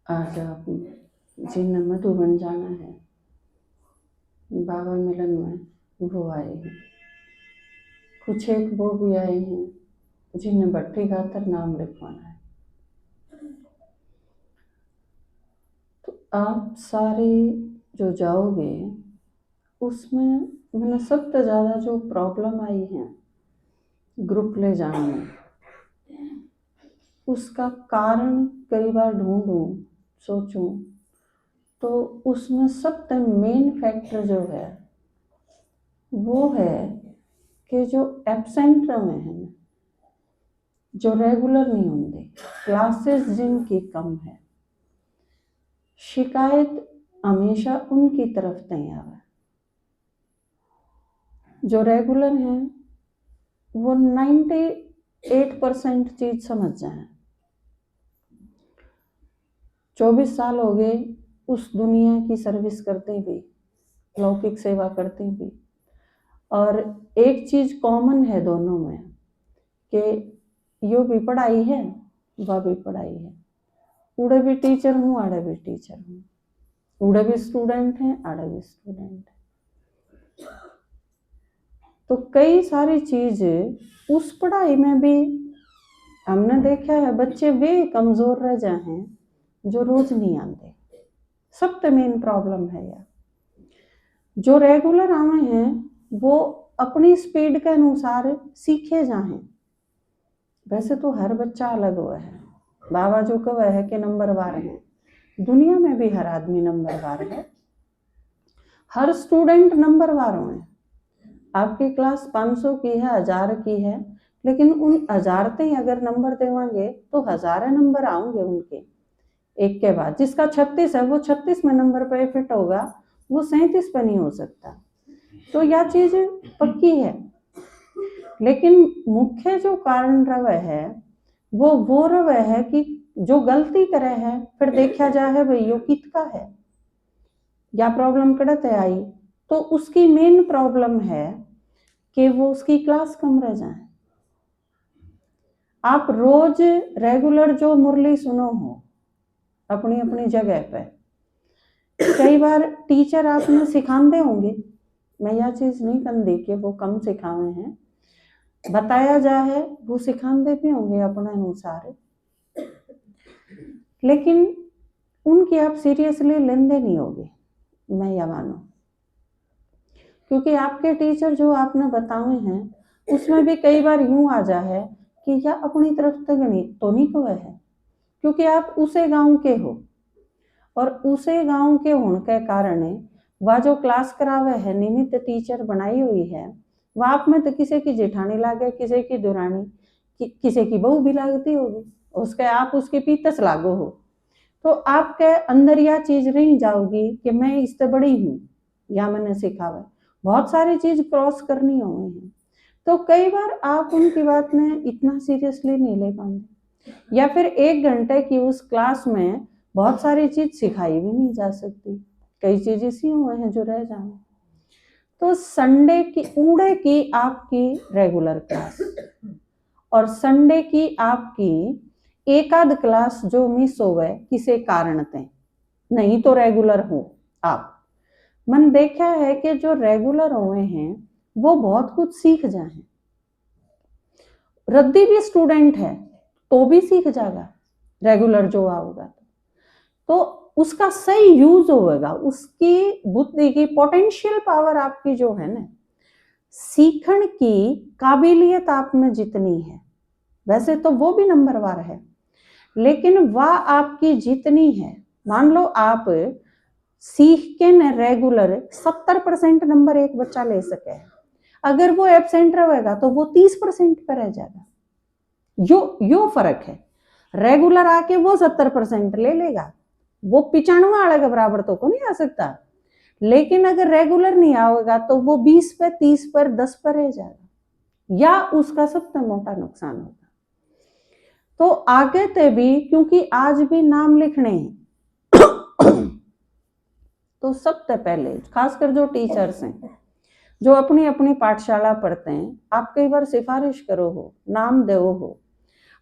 आज आप जिन्हें मधुबन जाना है, बाबा मिलन में वो आए हैं। कुछ एक वो भी आए हैं जिन्हें भट्टी खातर नाम लिखवाना है। तो आप सारे जो जाओगे उसमें मैंने सबसे ज़्यादा जो प्रॉब्लम आई है ग्रुप ले जाने में, उसका कारण कई बार ढूंढूं सोचूं तो उसमें सबसे मेन फैक्टर जो है वो है कि जो एब्सेंट रहे हैं, जो रेगुलर नहीं होंगे, क्लासेस जिनकी कम है, शिकायत हमेशा उनकी तरफ तैयार है। जो रेगुलर हैं वो 98% चीज समझ जाए। 24 साल हो गए उस दुनिया की सर्विस करते भी, लौकिक सेवा करते भी, और एक चीज कॉमन है दोनों में कि यो भी पढ़ाई है वह भी पढ़ाई है। उड़े भी टीचर हूँ, आड़े भी टीचर हूँ, उड़े भी स्टूडेंट हैं, आड़े भी स्टूडेंट है। तो कई सारी चीज उस पढ़ाई में भी हमने देखा है बच्चे वे कमजोर रह जाए हैं जो रोज नहीं आते। सबसे मेन प्रॉब्लम है यार, जो रेगुलर आवे हैं वो अपनी स्पीड के अनुसार सीखे जाए। वैसे तो हर बच्चा अलग हुआ है, बाबा जो कहा है कि नंबरवार है, दुनिया में भी हर आदमी नंबरवार है, हर स्टूडेंट नंबरवार है। आपकी क्लास 500 की है, 1000 की है, लेकिन उन 1000 ते अगर नंबर देवांगे तो 1000 नंबर आएंगे उनके एक के बाद। जिसका 36 है वो 36 में नंबर पे फिट होगा, वो 37 पे नहीं हो सकता। तो यह चीज पक्की है। लेकिन मुख्य जो कारण रवे है वो रवे है कि जो गलती करे है फिर देखा जाए भाई यो कितका है या प्रॉब्लम कड़ते आई, तो उसकी मेन प्रॉब्लम है कि वो उसकी क्लास कम रह जाए। आप रोज रेगुलर जो मुरली सुनो हो अपनी अपनी जगह पे, कई बार टीचर आपने सिखाते होंगे, मैं यह चीज नहीं कहती कि वो कम सिखावे हैं, बताया जाए वो सिखाते भी होंगे अपने अनुसार, लेकिन उनकी आप सीरियसली लेंदे नहीं होगे, मैं यह मानू। क्योंकि आपके टीचर जो आपने बताए हैं उसमें भी कई बार यूं आ जाए कि यह अपनी तरफ तक तो नहीं कहे है, क्योंकि आप उसे गांव के हो और उसे गांव के होने के कारण वह जो क्लास करावे है निमित्त टीचर बनाई हुई है, वह आप में तो किसी की जेठानी लागे, किसी की दुरानी, किसी की बहू भी लगती होगी, उसके आप उसके पीतस लागो हो, तो आपके अंदर यह चीज नहीं जाओगी कि मैं इससे बड़ी हूँ या मैंने सिखावा। बहुत सारी चीज क्रॉस करनी हो है, तो कई बार आप उनकी बात में इतना सीरियसली नहीं ले पाते, या फिर 1 घंटे की उस क्लास में बहुत सारी चीज सिखाई भी नहीं जा सकती, कई चीज ऐसी हुए हैं जो रह जाए। तो संडे की उड़े की आपकी रेगुलर क्लास और संडे की आपकी एक आध क्लास जो मिस हो गए किसी कारण ते, नहीं तो रेगुलर हो आप, मन देखा है कि जो रेगुलर हुए हैं वो बहुत कुछ सीख जाए। रद्दी भी स्टूडेंट है तो भी सीख जाएगा, रेगुलर जो आओगा तो उसका सही यूज होगा, उसकी बुद्धि की पोटेंशियल पावर आपकी जो है ना, सीखने की काबिलियत आप में जितनी है, वैसे तो वो भी नंबरवार है, लेकिन वह आपकी जितनी है, मान लो आप सीख के न रेगुलर 70% नंबर एक बच्चा ले सके, अगर वो एब्सेंट रहेगा तो वो 30% पर रह जाएगा। यो फर्क है। रेगुलर आके वो 70% ले लेगा, वो 95 वाले के बराबर तो को नहीं आ सकता, लेकिन अगर रेगुलर नहीं आएगा तो वो 20 पे, 30 पर, 10 पर रह जाएगा, या उसका सबसे मोटा नुकसान होगा। तो आगे ते भी, क्योंकि आज भी नाम लिखने हैं तो सबसे पहले खासकर जो टीचर्स हैं जो अपनी अपनी पाठशाला पढ़ते हैं, आप कई बार सिफारिश करो हो, नाम दो हो,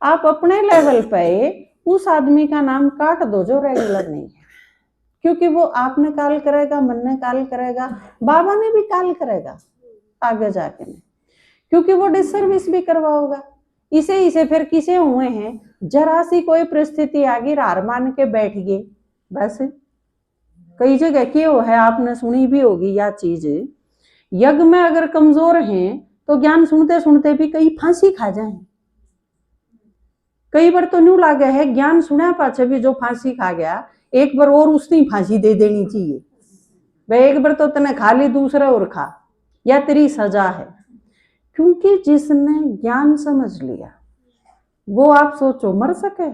आप अपने लेवल पे उस आदमी का नाम काट दो जो रेगुलर नहीं है, क्योंकि वो आपने काल करेगा, मन ने काल करेगा, बाबा ने भी काल करेगा आगे जाके नहीं, क्योंकि वो डिसर्विस भी करवाओगा। इसे फिर किसे हुए हैं, जरा सी कोई परिस्थिति आ गई, हार मान के बैठ गए। बस कई जगह क्यों है, आपने सुनी भी होगी यह चीज, यज्ञ में अगर कमजोर हैं तो ज्ञान सुनते सुनते भी कई फांसी खा जाए। कई बार तो न्यू लागे है ज्ञान सुना पाछे भी जो फांसी खा गया, एक बार और उसने फांसी दे देनी चाहिए, वह एक बार तो तने खा ली, दूसरा और खा, या तेरी सजा है। क्योंकि जिसने ज्ञान समझ लिया वो आप सोचो मर सके,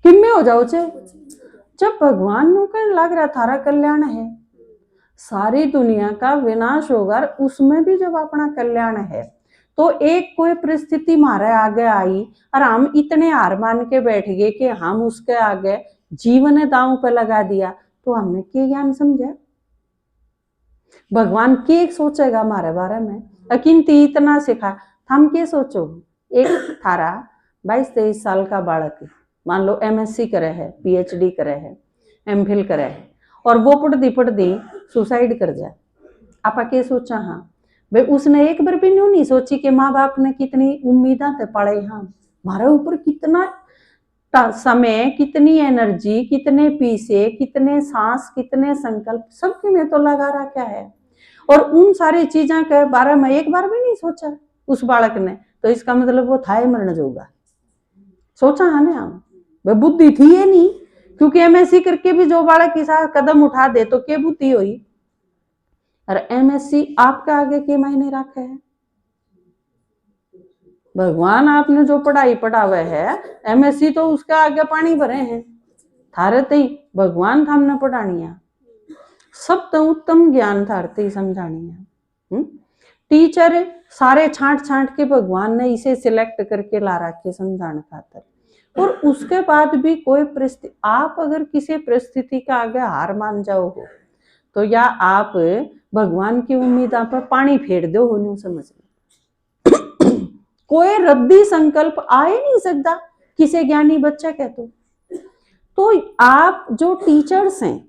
किम्मे हो जाओ चे। जब भगवान नु कहने लग रहा थारा कल्याण है, सारी दुनिया का विनाश होगा, उसमें भी जब अपना कल्याण है, तो एक कोई परिस्थिति हमारे आगे आई और हम इतने हार मान के बैठ गए कि हम उसके आगे जीवन दांव पे लगा दिया, तो हमने क्या ज्ञान समझा? भगवान के सोचेगा हमारे बारे में? अकिंती इतना सिखा, हम क्या सोचो? एक थारा 22-23 साल का बालक, मान लो MSc करे है, PhD करे है, MPhil करे है, और वो पढ़ती सुसाइड कर जाए, आपा क्या सोचा? हाँ भाई, उसने एक बार भी नहीं सोची कि माँ बाप ने कितनी उम्मीदें ते पाले, हाँ हमारे ऊपर कितना समय, कितनी एनर्जी, कितने पैसे, कितने सांस, कितने संकल्प सबके में तो लगा रखा है, और उन सारी चीजों के बारे में एक बार भी नहीं सोचा उस बालक ने, तो इसका मतलब वो था ही मरण जोगा। सोचा है ना हम, वह बुद्धि थी ये नहीं, क्योंकि MSc करके भी जो बालक के साथ कदम उठा दे तो क्या बुद्धि हुई? और MSc आपका आगे के मायने रखा है? भगवान आपने जो पढ़ाई पढ़ावे है, MSc तो उसका आगे पानी भरे हैं, थारे तई भगवान थामने पढ़ानी है, सब तो उत्तम ज्ञान थारते समझानी है। टीचर सारे छांट के भगवान ने इसे सिलेक्ट करके ला रखे समझाने खातर, और उसके बाद भी कोई परिस्थिति, आप अगर किसी परिस्थिति का आगे हार मान जाओ हो, तो या आप भगवान की उम्मीद पर पानी फेर दो हो, नहीं समझ लो। कोई रद्दी संकल्प आ ही नहीं सकता किसी ज्ञानी बच्चा कहते। तो आप जो टीचर्स हैं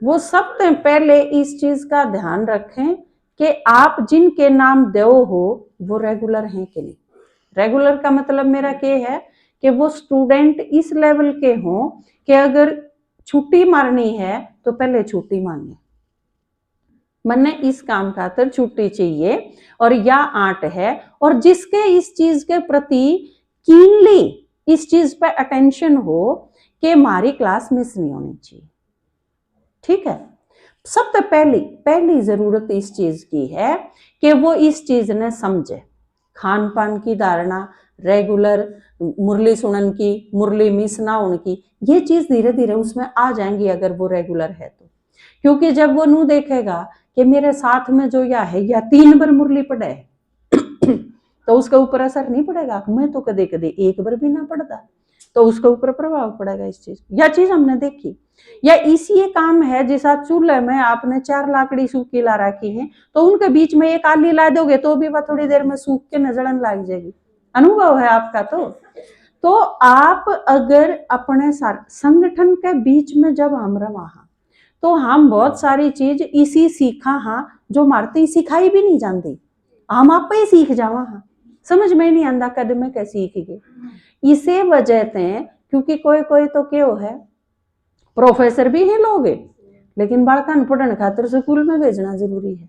वो सबसे पहले इस चीज का ध्यान रखें कि आप जिनके नाम दो हो वो रेगुलर हैं कि नहीं। रेगुलर का मतलब मेरा क्या है कि वो स्टूडेंट इस लेवल के हों कि अगर छुट्टी मारनी है तो पहले छुट्टी मांगे, मन्ने इस काम खातर छुट्टी चाहिए और या आंट है, और जिसके इस चीज के प्रति कीनली इस चीज पे अटेंशन हो कि हमारी क्लास मिस नहीं होनी चाहिए। ठीक है, सबसे पहली जरूरत इस चीज की है कि वो इस चीज ने समझे। खान पान की धारणा, रेगुलर मुरली सुनन की, मुरली मिस ना होने की, ये चीज धीरे धीरे उसमें आ जाएंगी अगर वो रेगुलर है तो। क्योंकि जब वो नू देखेगा कि मेरे साथ में जो या है या 3 बार मुरली पढ़े तो उसके ऊपर असर नहीं पड़ेगा। मैं तो कदे कदे एक बार भी ना पढ़ता, तो उसके ऊपर प्रभाव पड़ेगा इस चीज। यह चीज हमने देखी। या इसी काम है जैसा चूल्हे में आपने 4 लाकड़ी सूखी ला रखी है, तो उनके बीच में एक आली ला दोगे तो भी वह थोड़ी देर में सूख के नजरन लग जाएगी। अनुभव है आपका। तो आप अगर अपने संगठन के बीच में जब हम रहा, तो हम बहुत सारी चीज इसी सीखा हाँ जो मारती सिखाई भी नहीं जानती, हम आप ही सीख जावा हाँ, समझ में नहीं आंदा कद में क्या सीख गए। इसे वजह से क्योंकि कोई तो क्यों है, प्रोफेसर भी है लोग, लेकिन बालकन पढ़ने खातर स्कूल में भेजना जरूरी है।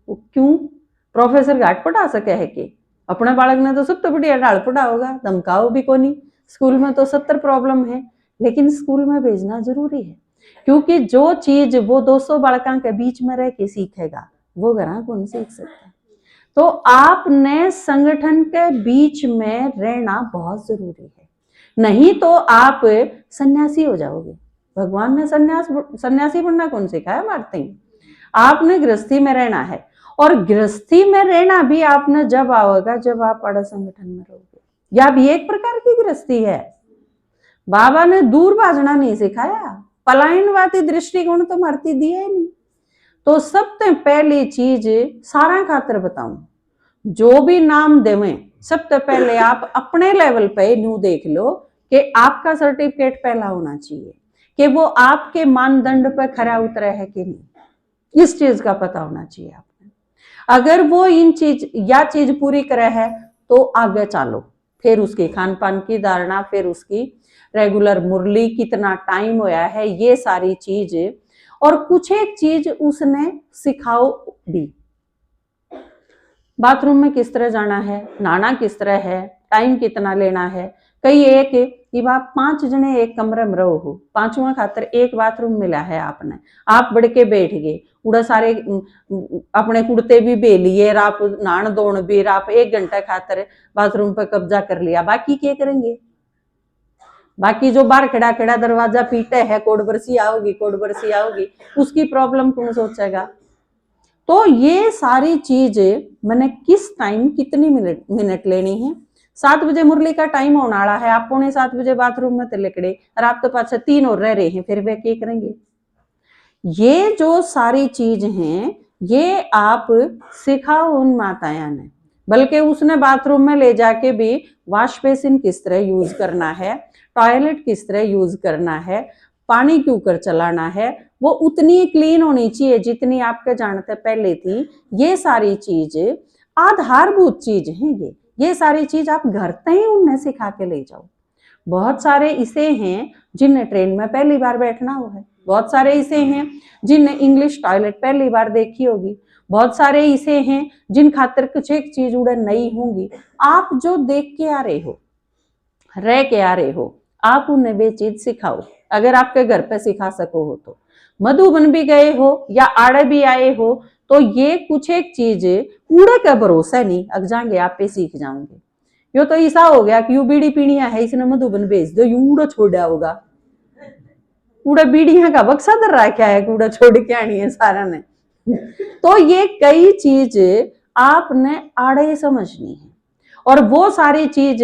क्यों? प्रोफेसर घाट पढ़ा सके है कि अपने बालक ने तो सबसे बढ़िया ढाल पढ़ा होगा, धमकाओ भी को नहीं। स्कूल में तो 70 प्रॉब्लम है, लेकिन स्कूल में भेजना जरूरी है, क्योंकि जो चीज वो 200 बालकों के बीच में रह के सीखेगा वो घर कौन सीख सकता है। तो आपने संगठन के बीच में रहना बहुत जरूरी है, नहीं तो आप सन्यासी हो जाओगे। भगवान ने सन्यासी बनना कौन सिखाया? मारते ही। आपने गृहस्थी में रहना है, और गृहस्थी में रहना भी आपने जब आओगे जब आप बड़े संगठन में रहोगे। या भी एक प्रकार की गृहस्थी है। बाबा ने दूर भागना नहीं सिखाया, पलायनवादी दृष्टिकोण तो मारती दिया ही नहीं। तो सबसे पहली चीज सारा खातर बताऊं, जो भी नाम देवें, सबसे पहले आप अपने लेवल पे न्यू देख लो कि आपका सर्टिफिकेट पहला होना चाहिए कि वो आपके मानदंड पर खरा उतरा है कि नहीं, इस चीज का पता होना चाहिए आपको। अगर वो इन चीज पूरी करे है तो आगे चलो, फिर उसकी खान पान की धारणा, फिर उसकी रेगुलर मुरली, कितना टाइम होया है, ये सारी चीज, और कुछ एक चीज उसने सिखाओ भी। बाथरूम में किस तरह जाना है, नहाना किस तरह है, टाइम कितना लेना है। कई एक आप 5 जने एक कमरे में रहो हो, 5वां खातर एक बाथरूम मिला है आपने, आप बढ़ के बैठ गए, उड़ा सारे अपने कुर्ते भी बे लिए, आप नहान धोन भी, आप 1 घंटा खातर बाथरूम पर कब्जा कर लिया, बाकी क्या करेंगे? बाकी जो बाहर खड़ा खड़ा दरवाजा पीटे है, कोड बरसी आओगी, उसकी प्रॉब्लम कौन सोचेगा? तो ये सारी चीज मैंने किस टाइम कितनी मिनट लेनी है। 7 बजे मुरली का टाइम होने वाला है, आप 6:45 बजे बाथरूम में तिलकड़े और आप तो पास 3 और रह रहे हैं, फिर वे क्या करेंगे? ये जो सारी चीज हैं ये आप सिखाओ उन माताया ने, बल्कि उसने बाथरूम में ले जाके भी वॉश बेसिन किस तरह यूज करना है, टॉयलेट किस तरह यूज करना है, पानी क्यों कर चलाना है, वो उतनी क्लीन होनी चाहिए जितनी आपके जानते पहले थी। ये सारी चीज आधारभूत चीज है, ये सारी चीज आप घर तक उन्हें सिखा के ले जाओ। बहुत सारे इसे हैं जिन्हें ट्रेन में पहली बार बैठना हुआ है, बहुत सारे इसे हैं जिन्हें इंग्लिश टॉयलेट पहली बार देखी होगी, बहुत सारे इसे हैं जिन खातर कुछ एक चीज उड़े नई होंगी। आप जो देख के आ रहे हो, रह के आ रहे हो, आप उन्हें वे चीज सिखाओ। अगर आपके घर पे सिखा सको हो तो, मधुबन भी गए हो या आड़े भी आए हो तो ये कुछ एक चीज उड़े का भरोसा नहीं, अग जाएंगे आप पे सीख जाओगे। यो तो ऐसा हो गया कि यू बीड़ी पीणिया है, इसने मधुबन भेज दो, यू उड़ो छोड़ा होगा, उड़ा बीड़िया का बक्सा दर रखा है, कूड़ा छोड़ के आनी है सारा ने। तो ये कई चीज आपने आड़े समझनी है, और वो सारी चीज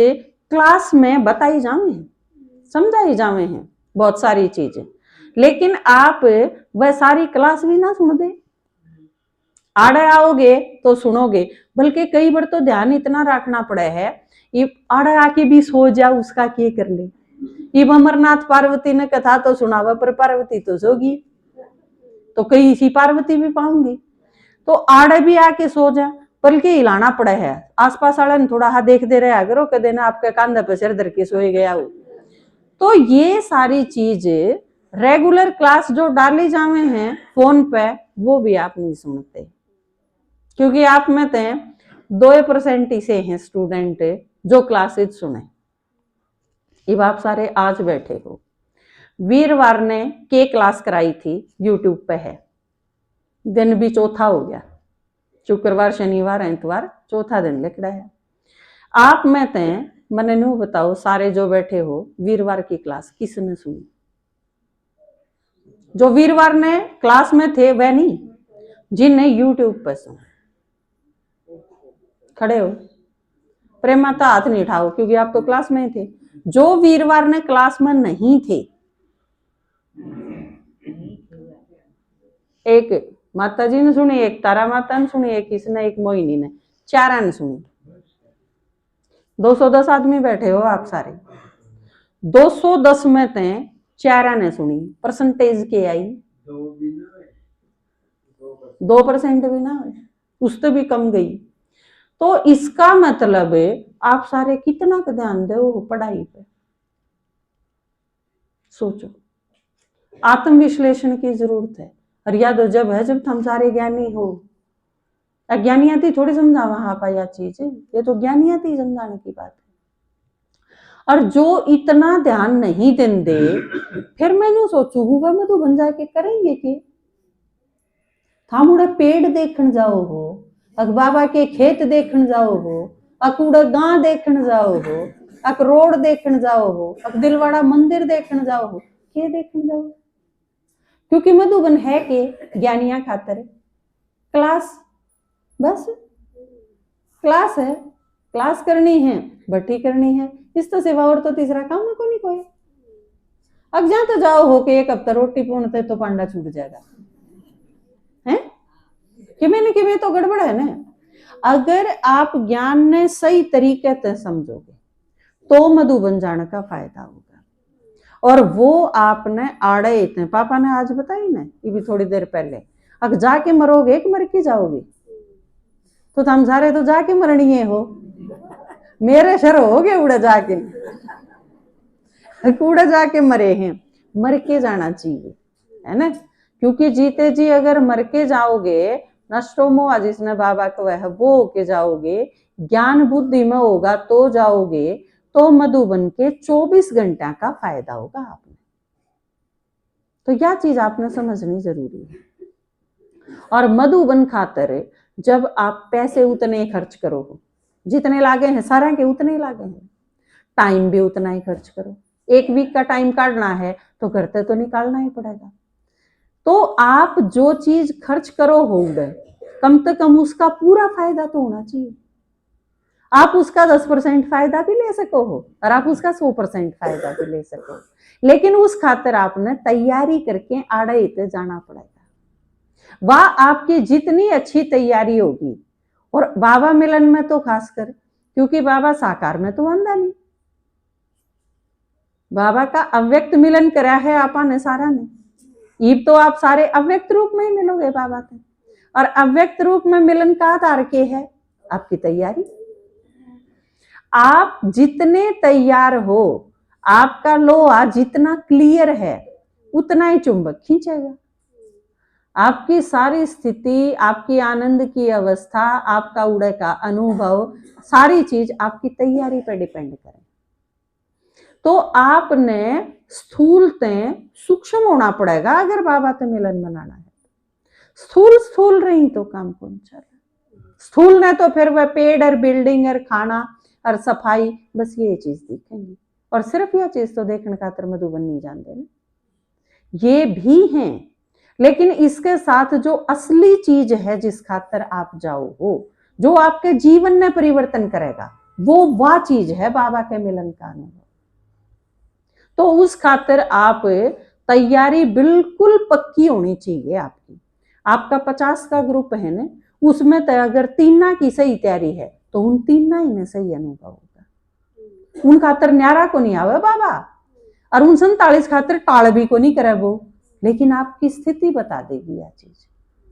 क्लास में बताई जावे हैं, समझाई जावे हैं बहुत सारी चीजें, लेकिन आप वह सारी क्लास भी ना सुन दे, आड़े आओगे तो सुनोगे, बल्कि कई बार तो ध्यान इतना रखना पड़ा है, ये आड़े आके भी सो जा, उसका क्या कर ले। ये अमरनाथ पार्वती ने कथा तो सुनावा, पर पार्वती तो सोगी, तो कहीं इसी पार्वती भी पाऊंगी, तो आड़े भी आके सो जा, बल्कि हिलाना पड़ा है। आसपास वाले ने थोड़ा हा देख दे रहा करो, कदे ना आपके कांधे पे सिर धर के सोए गया हो। तो ये सारी चीज रेगुलर क्लास जो डाली जावे हैं फोन पे, वो भी आप नहीं सुनते, क्योंकि आप में तो 2% इसे हैं स्टूडेंट जो क्लासेस सुने। अब आप सारे आज बैठे हो, वीरवार ने के क्लास कराई थी, यूट्यूब पे है, दिन भी चौथा हो गया, शुक्रवार शनिवार एतवार चौथा दिन लिखड़ा है। आप में ते मैंने न्यू बताओ, सारे जो बैठे हो वीरवार की क्लास किसने सुनी? जो वीरवार ने क्लास में थे वह नहीं, जिनने यूट्यूब पर सुना। खड़े हो, प्रेम माता हाथ नहीं उठाओ, क्योंकि आप तो क्लास में थे। जो वीरवार ने क्लास में नहीं थे, एक माता जी ने सुनी, एक तारा माता ने सुनी, एक किसने, एक मोहिनी ने, 4 ने सुनी। 210 आदमी बैठे हो आप सारे, 210 में ते 4 ने सुनी, परसेंटेज के आई 2% भी ना, उससे भी कम गई। तो इसका मतलब आप सारे कितना का ध्यान दो पढ़ाई पे, सोचो। आत्मविश्लेषण की जरूरत है, और याद हो जब है जब हम सारे ज्ञानी हो, अज्ञानी आती थोड़ी समझावा हाँ पाया चीज, ये तो ज्ञानी आती समझाने की बात है। और जो इतना ध्यान नहीं देंगे, फिर मैंने सोचू हुआ मैं तो बन जाके करेंगे कि थाम उड़े पेड़ देखने जाओ हो, अक बाबा के खेत देखने जाओ हो, अक उड़े गांव देखने जाओ हो, अक रोड देखने जाओ हो, अक दिलवाड़ा मंदिर देखने जाओ हो, के देखने जाओ? क्योंकि मधुबन है के ज्ञानिया खातर क्लास, बस क्लास है, क्लास करनी है, भट्टी करनी है, इस तो सिवा और तो तीसरा काम में को नहीं कोई। अब जा तो जाओ हो के 1 हफ्ता रोटी पूर्णते तो पांडा छूट जाएगा है कि में तो गड़बड़ है ना। अगर आप ज्ञान ने सही तरीके से समझोगे तो मधु बन जाने का फायदा होगा। और वो आपने आड़े इतने पापा ने आज बताई ना ये भी थोड़ी देर पहले, अब जाके मरोगे कि मर के जाओगे, तो तुम सारे तो जाके मरनी हो, मेरे शर हो गए उड़े जाके, कूड़े जाके मरे हैं, मर के जाना चाहिए, है ना। क्योंकि जीते जी अगर मर के जाओगे, नष्टो मोह जिसने बाबा को वह वो होके जाओगे, ज्ञान बुद्धि में होगा तो जाओगे, तो मधुबन के 24 घंटा का फायदा होगा आपने। तो यह चीज आपने समझनी जरूरी है। और मधुबन खातर जब आप पैसे उतने खर्च करो, जितने लागे हैं सारे के उतने ही लागे हैं, टाइम भी उतना ही खर्च करो। एक वीक का टाइम काटना है तो करते तो निकालना ही पड़ेगा। तो आप जो चीज खर्च करो हो गए, कम से कम उसका पूरा फायदा तो होना चाहिए। आप उसका 10% फायदा भी ले सको हो और आप उसका 100% फायदा भी ले सको, लेकिन उस खातर आपने तैयारी करके आड़े इते जाना पड़ेगा। वह आपकी जितनी अच्छी तैयारी होगी, और बाबा मिलन में तो खासकर, क्योंकि बाबा साकार में तो आंदा नहीं, बाबा का अव्यक्त मिलन करा है आपा ने सारा ने, ईब तो आप सारे अव्यक्त रूप में ही मिलोगे बाबा के। और अव्यक्त रूप में मिलन का आधार के है आपकी तैयारी। आप जितने तैयार हो, आपका लोहा जितना क्लियर है, उतना ही चुंबक खींचेगा। आपकी सारी स्थिति, आपकी आनंद की अवस्था, आपका उड़े का अनुभव, सारी चीज आपकी तैयारी पर डिपेंड करे। तो आपने स्थूल ते सूक्ष्म होना पड़ेगा अगर बाबा से मिलन बनाना है। स्थूल रही तो काम कौन चले। स्थूल ने तो फिर वह पेड़ और बिल्डिंग और खाना और सफाई, बस ये चीज दिखेंगी। और सिर्फ यह चीज तो देखने खातर मधुबन नहीं जानते ना, ये भी हैं, लेकिन इसके साथ जो असली चीज है जिस खातर आप जाओ हो, जो आपके जीवन में परिवर्तन करेगा, वो वह चीज है बाबा के मिलन का अनुभव। तो उस खातिर आप तैयारी बिल्कुल पक्की होनी चाहिए आपकी। आपका 50 का ग्रुप है ना, उसमें तो अगर 3 की सही तैयारी है तो उन 3 ही ने सही अनुभव होगा। उन खातर न्यारा को नहीं आवे बाबा, और उन 47 खातिर टाल भी को नहीं करे वो, लेकिन आपकी स्थिति बता देगी यह चीज,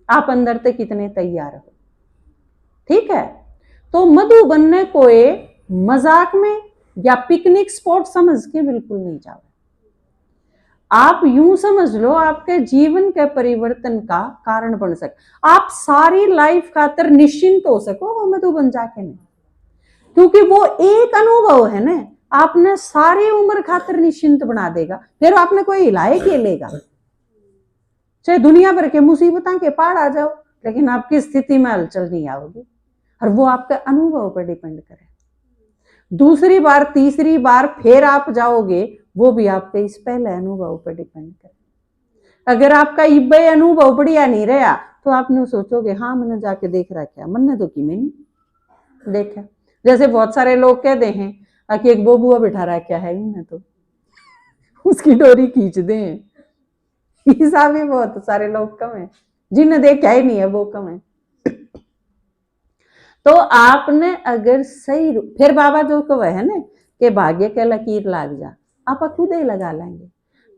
आप अंदर से कितने तैयार हो। ठीक है, तो मधुबन ने कोई मजाक में या पिकनिक स्पॉट समझ के बिल्कुल नहीं जाओ। आप यूं समझ लो आपके जीवन के परिवर्तन का कारण बन सके, आप सारी लाइफ खातर निश्चिंत हो सको वो मधुबन जाके नहीं, क्योंकि वो एक अनुभव है ना, आपने सारी उम्र खातर निश्चिंत बना देगा। फिर आपने कोई हिलाए के लेगा, चाहे दुनिया भर के मुसीबतों के पार आ जाओ, लेकिन आपकी स्थिति में हलचल नहीं आओगी, और वो आपके अनुभव पर डिपेंड करे। दूसरी बार तीसरी बार फिर आप जाओगे, वो भी आपके इस पहले अनुभव पर डिपेंड करे। अगर आपका इब्बे अनुभव बढ़िया नहीं रहा तो आपने सोचोगे हाँ मैंने जाके देख रहा, क्या मैंने तो कि मैं नहीं देखा। जैसे बहुत सारे लोग कहते हैं कि एक बोबुआ बिठा रहा, क्या है इनने तो उसकी डोरी खींच दे। हिसाब भी बहुत सारे लोग कम है, जिन्हें देखा ही नहीं है वो कम है। तो आपने अगर सही, फिर बाबा जो कह है ना कि भाग्य के लकीर लाग जा, आप खुद ही लगा लेंगे।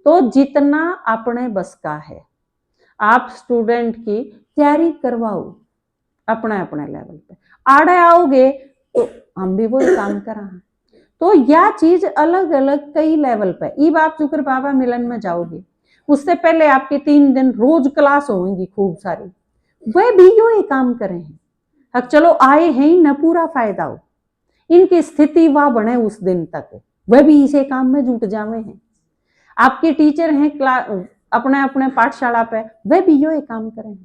तो जितना अपने बस का है, आप स्टूडेंट की तैयारी करवाओ अपने अपने लेवल पे। आड़े आओगे तो हम भी वही काम कर रहे हैं। तो यह चीज अलग अलग कई लेवल पे, ईब आप जुकर बाबा मिलन में जाओगे, उससे पहले आपके 3 दिन रोज क्लास होंगी खूब सारी, वह भी यो ही काम करें हैं। अब चलो आए हैं न पूरा फायदा हो, इनकी स्थिति वह बने उस दिन तक, वह भी इसे काम में जुट जावे हैं। आपके टीचर हैं अपने अपने पाठशाला पे, वह भी यो ही काम करें।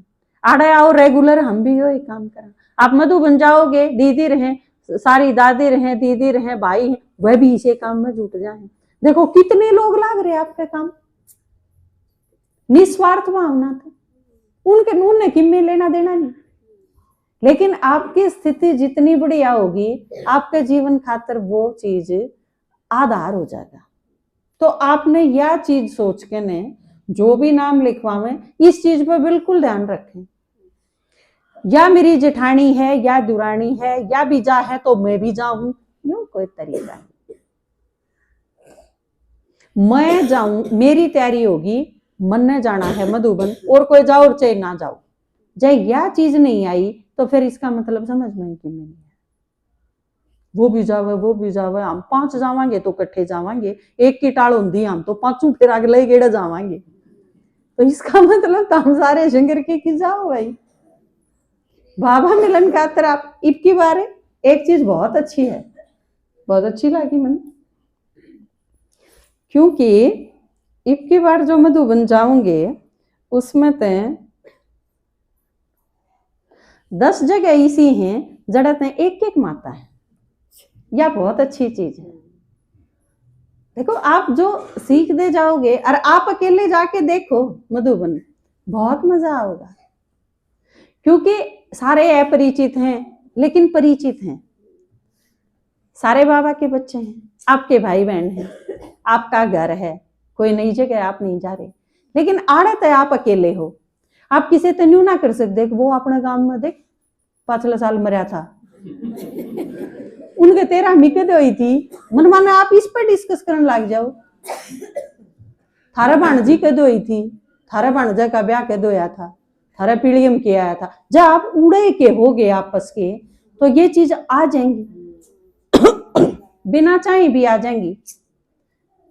आड़े आओ रेगुलर, हम भी यो ही काम करें। आप मधुबन जाओगे, दीदी रहे सारी, दादी रहे, दीदी रहे, भाई हैं, वह भी इसे काम में जुट जाए। देखो कितने लोग लाग रहे आपके काम, निस्वार्थ भावना था, उनके नून ने किम्मे लेना देना नहीं। लेकिन आपकी स्थिति जितनी बढ़िया होगी, आपके जीवन खातर वो चीज आधार हो जाएगा। तो आपने यह चीज सोच के ने जो भी नाम लिखवावे, इस चीज पर बिल्कुल ध्यान रखें। या मेरी जेठानी है, या दुरानी है, या बीजा है तो मैं भी जाऊं, यूं कोई तरीका नहीं। मैं जाऊं, मेरी तैयारी होगी, मन ने जाना है मधुबन, और कोई जाओ और चाहे ना जाओ, जय यह चीज नहीं आई तो फिर इसका मतलब समझ में कि नहीं है। वो भी जावे, हम 5 जावांगे तो कट्ठे जावांगे, एक की टाल होंगी हम तो 5 फिर अगले गेड़े जावांगे, तो इसका मतलब तो हम सारे शंकर की जाओ भाई। बाबा मिलन खातर आप इबकी बारे एक चीज बहुत अच्छी है, बहुत अच्छी लगी मन, क्योंकि इबकी बार जो मधुबन जाओगे उसमें ते 10 जगह ऐसी हैं जड़ा ते एक माता है, यह बहुत अच्छी चीज है। देखो आप जो सीख दे जाओगे और आप अकेले जाके देखो मधुबन, बहुत मजा आओगा, क्योंकि सारे अपरिचित हैं लेकिन परिचित हैं, सारे बाबा के बच्चे हैं, आपके भाई बहन हैं, आपका घर है, कोई नई जगह आप नहीं जा रहे, लेकिन आड़त है आप अकेले हो, आप किसी तो न्यू ना कर सकते। वो अपने गांव में देख 5 साल मरा था, उनके 13 मिकद हुई थी, मन माने आप इस पर डिस्कस करने लग जाओ। थारा भाणजी कद हुई थी, थारा भाणजा का ब्याह कद होया था, थारा पीढ़ियम के आया था, जब आप उड़े के हो गए आपस के तो ये चीज आ जाएंगी, बिना चाहे भी आ जाएंगी।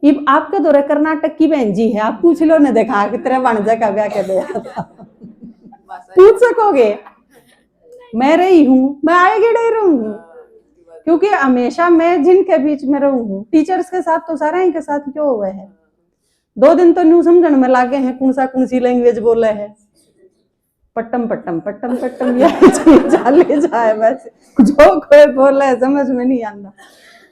अब आपका दौरा कर्नाटक की बहन जी है, आप पूछ लो ना, देखा कि तेरा भाणजा का ब्याह कद होया था, पूछ सकोगे। मैं रही हूं, मैं आएगी नहीं रहूंगी, क्योंकि हमेशा मैं जिनके बीच में रहूं हूं, टीचर्स के साथ तो सारा ही के साथ क्यों हुआ है, 2 दिन तो न्यू समझण में लागे हैं कौन सी लैंग्वेज बोले है, पट्टम पट्टम पट्टम पट्टम चाले जाए, बस जो कोई बोले है समझ में नहीं आता।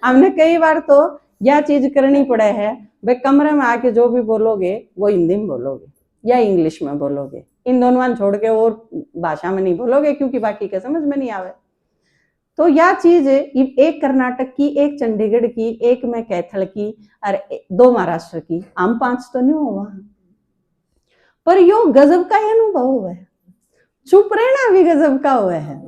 हमने कई बार तो यह चीज करनी पड़े है, भाई कमरे में आके जो भी बोलोगे वो हिंदी में बोलोगे या इंग्लिश में बोलोगे, इन दोनों छोड़ के और भाषा में नहीं बोलोगे, क्योंकि बाकी के समझ में नहीं आवे। तो यह चीज एक कर्नाटक की, एक चंडीगढ़ की, एक में कैथल की और 2 महाराष्ट्र की, हम 5 तो नहीं हुआ, पर यो गजब का अनुभव हुआ है, चुप रहना भी गजब का हुआ है,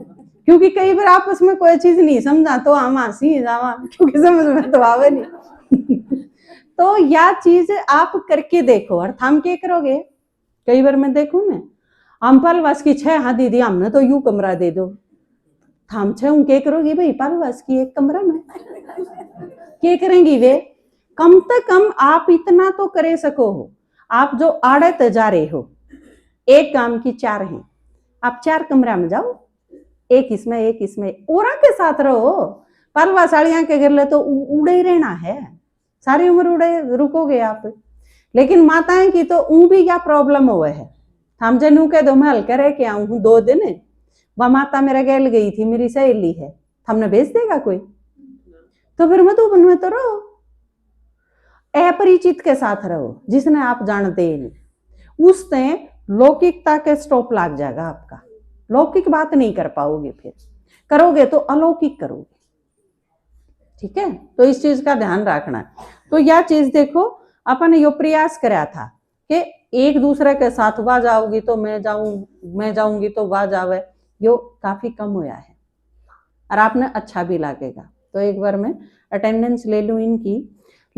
क्योंकि कई बार आपस में कोई चीज नहीं समझा तो हम हंसी जावा, क्योंकि समझ में तो आवे नहीं। तो यह चीज आप करके देखो, और हम क्या करोगे, कई बार मैं देखू ना, हम पालवास की 6, हाँ दीदी हमने तो यू कमरा दे दो, हम 6 क्या करोगी भाई पालवास की एक कमरा में, क्या करेंगी वे, कम से कम आप इतना तो करे सको हो, आप जो आड़त जा रहे हो, एक काम की 4 हैं, आप 4 कमरा में जाओ, एक इसमें और के साथ रहो, पालवा साड़ियां के घर ले तो उड़े ही रहना है, सारी उम्र उड़े रुकोगे आप। लेकिन माताएं की तो ऊ भी क्या प्रॉब्लम हुआ है, हम जनू कह दो मैं हल्का रह के आऊं हूं 2 दिन, वह माता मेरा गैल गई थी, मेरी सहेली है, हमने भेज देगा कोई, तो फिर मधुबन में तो रहो, अपरिचित के साथ रहो जिसने आप जानते ही नहीं, उससे लौकिकता के स्टॉप लग जाएगा आपका, लौकिक बात नहीं कर पाओगे, फिर करोगे तो अलौकिक करोगे, ठीक है। तो इस चीज का ध्यान रखना है। तो यह चीज देखो, अपन यो प्रयास करा था कि एक दूसरे के साथ वह जाओगी तो मैं जाऊंगी तो वह जावे, यो काफी कम हुआ है और आपने अच्छा भी लगेगा। तो एक बार मैं अटेंडेंस ले लूं इनकी।